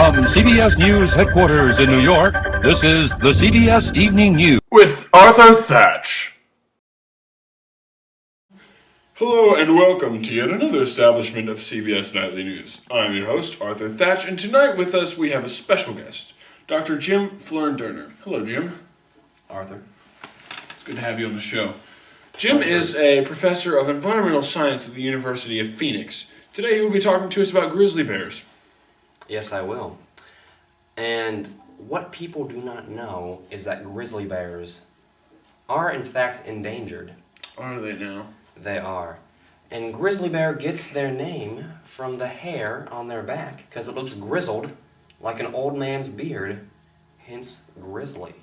From CBS News headquarters in New York, this is the CBS Evening News. With Arthur Thatch. Hello and welcome to yet another establishment of CBS Nightly News. I'm your host, Arthur Thatch, and tonight with us we have a special guest, Dr. Jim Flernderner. Hello, Jim. Arthur. It's good to have you on the show. Jim is a professor of environmental science at the University of Phoenix. Today he will be talking to us about grizzly bears. Yes, I will. And what people do not know is that grizzly bears are in fact endangered. Are they now? They are. And grizzly bear gets their name from the hair on their back because it looks grizzled like an old man's beard, hence grizzly.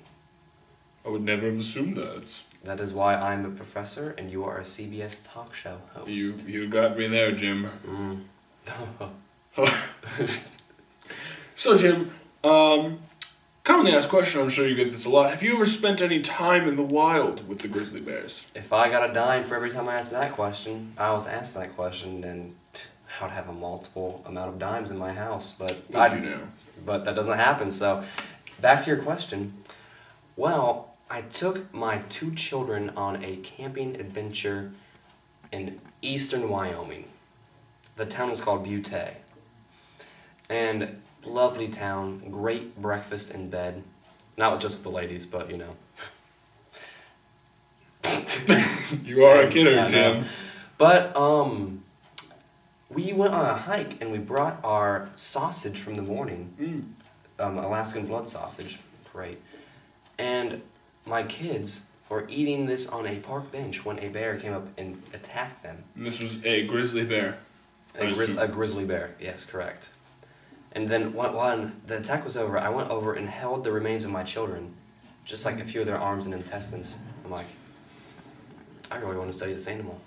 I would never have assumed that. That is why I'm a professor and you are a CBS talk show host. You got me there, Jim. So, Jim, commonly asked question, I'm sure you get this a lot. Have you ever spent any time in the wild with the grizzly bears? If I got a dime for every time I was asked that question, then I would have a multiple amount of dimes in my house. But But that doesn't happen. So, back to your question. Well, I took my 2 children on a camping adventure in eastern Wyoming. The town was called Butte. And lovely town, great breakfast in bed. Not just with the ladies, but you know. You are a kidder, Jim. But we went on a hike and we brought our sausage from the morning. Alaskan blood sausage. Great. And my kids were eating this on a park bench when a bear came up and attacked them. And this was a grizzly bear. A grizzly bear, yes, correct. And then when the attack was over, I went over and held the remains of my children, just like a few of their arms and intestines. I'm like, I really want to study this animal.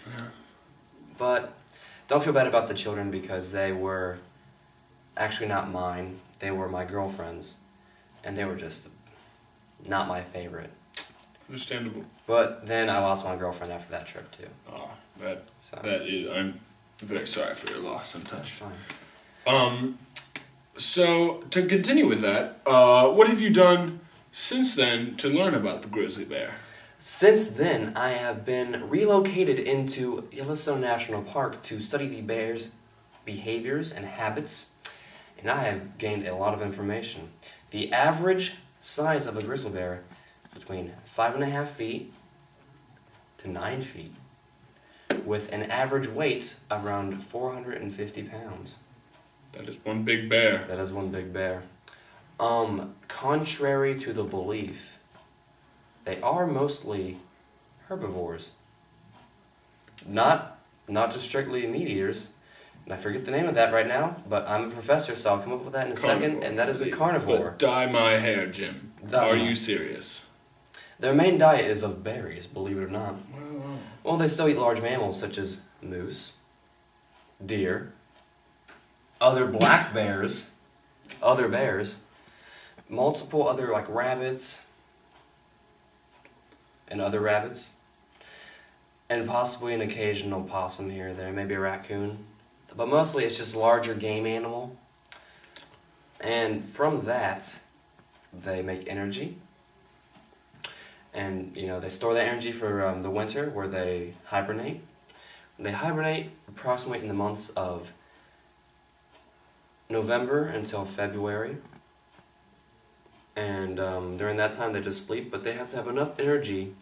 Yeah. But don't feel bad about the children because they were actually not mine. They were my girlfriend's, and they were just not my favorite. Understandable. But then I lost my girlfriend after that trip too. Oh, that is. I'm very sorry for your loss. That's fine. So to continue with that, what have you done since then to learn about the grizzly bear? Since then, I have been relocated into Yellowstone National Park to study the bear's behaviors and habits, and I have gained a lot of information. The average size of a grizzly bear is between 5.5 feet to 9 feet, with an average weight around 450 pounds. That is one big bear. That is one big bear. Contrary to the belief, they are mostly herbivores. Not just strictly meat eaters. And I forget the name of that right now, but I'm a professor, so I'll come up with that in a second, and that is a carnivore. But dye my hair, Jim. Are you serious? Their main diet is of berries, believe it or not. Wow. Well, they still eat large mammals such as moose, deer, other black bears, multiple other like rabbits, and other rabbits, and possibly an occasional possum here or there, maybe a raccoon. But mostly it's just larger game animal. And from that, they make energy. And, you know, they store that energy for the winter where they hibernate. They hibernate approximately in the months of November until February. And during that time they just sleep, but they have to have enough energy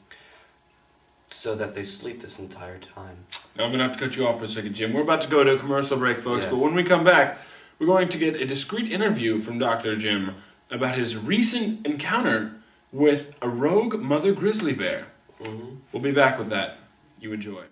so that they sleep this entire time. Now I'm going to have to cut you off for a second, Jim. We're about to go to a commercial break, folks, Yes. but when we come back, we're going to get a discreet interview from Dr. Jim about his recent encounter with a rogue mother grizzly bear. Mm-hmm. We'll be back with that. You enjoy.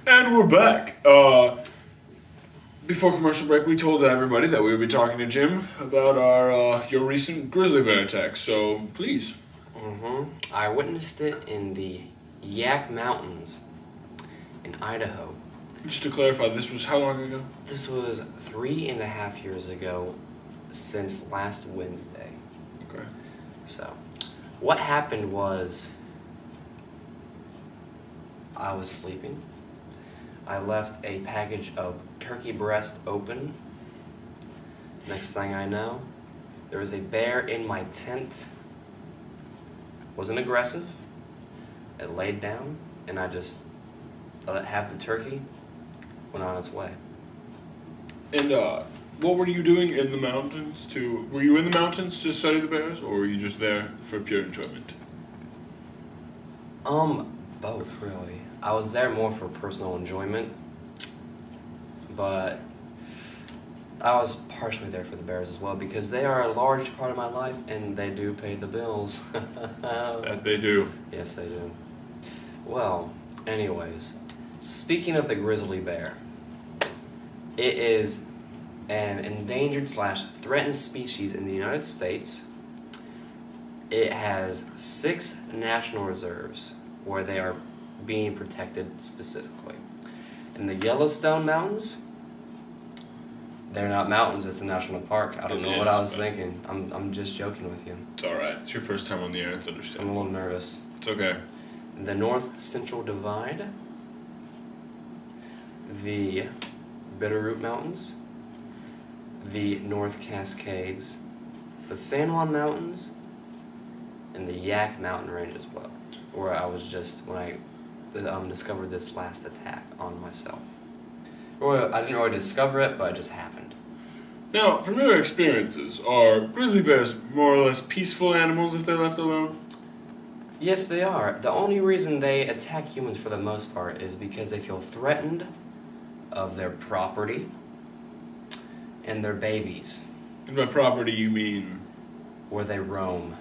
And we're back. before commercial break, we told everybody that we would be talking to Jim about your recent grizzly bear attack. So please. I witnessed it in the Yak Mountains in Idaho. Just to clarify, this was how long ago? This was 3.5 years ago, since last Wednesday. Okay. So, what happened was, I was sleeping. I left a package of turkey breast open. Next thing I know, there was a bear in my tent. Wasn't aggressive. It laid down, and I just let it have the turkey. Went on its way. And what were you doing in the mountains? Were you in the mountains to study the bears, or were you just there for pure enjoyment? Both really. I was there more for personal enjoyment, but I was partially there for the bears as well because they are a large part of my life and they do pay the bills. That they do. Yes, they do. Well, anyways, speaking of the grizzly bear, it is an endangered / threatened species in the United States. It has 6 national reserves where they are being protected specifically. In the Yellowstone Mountains, they're not mountains, it's a national park. I don't know what I was thinking. I'm just joking with you. It's alright. It's your first time on the air, it's I'm understandable. a little nervous. It's okay. The North Central Divide, the Bitterroot Mountains, the North Cascades, the San Juan Mountains, and the Yak Mountain Range as well, where I was just when I discovered this last attack on myself. Well, I didn't really discover it, but it just happened. Now, from your experiences, are grizzly bears more or less peaceful animals if they're left alone? Yes, they are. The only reason they attack humans for the most part is because they feel threatened of their property and their babies. And by property, you mean? Where they roam.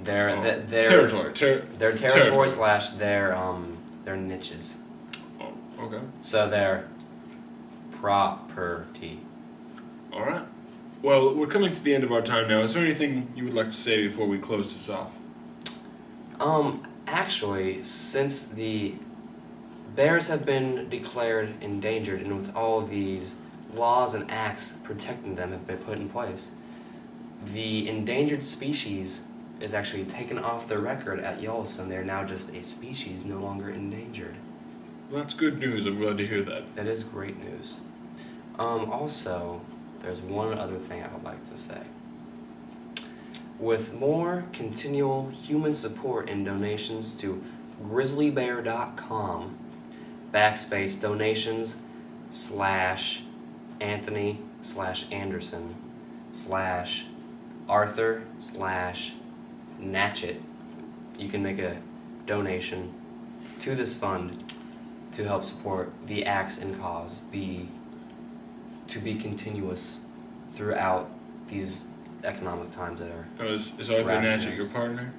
Their territory. Their territory / their niches. Oh, okay. So their property. All right. Well, we're coming to the end of our time now. Is there anything you would like to say before we close this off? Actually, since the bears have been declared endangered, and with all these laws and acts protecting them have been put in place, the endangered species is actually taken off the record at Yellowstone. They're now just a species, no longer endangered. Well, that's good news. I'm glad to hear that. That is great news. Also, there's one other thing I would like to say. With more continual human support and donations to grizzlybear.com /donations /Anthony/Anderson /Arthur /Natchet, you can make a donation to this fund to help support the acts and cause to be continuous throughout these economic times that are. Is Arthur Natchet your partner?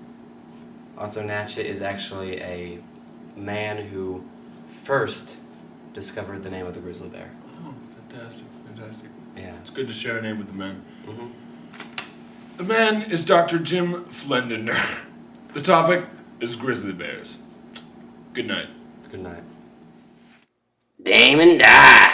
Arthur Natchet is actually a man who first discovered the name of the grizzly bear. Oh, fantastic. Yeah. It's good to share a name with the man. Mm-hmm. The man is Dr. Jim Flernderner. The topic is grizzly bears. Good night. Good night. Damon died.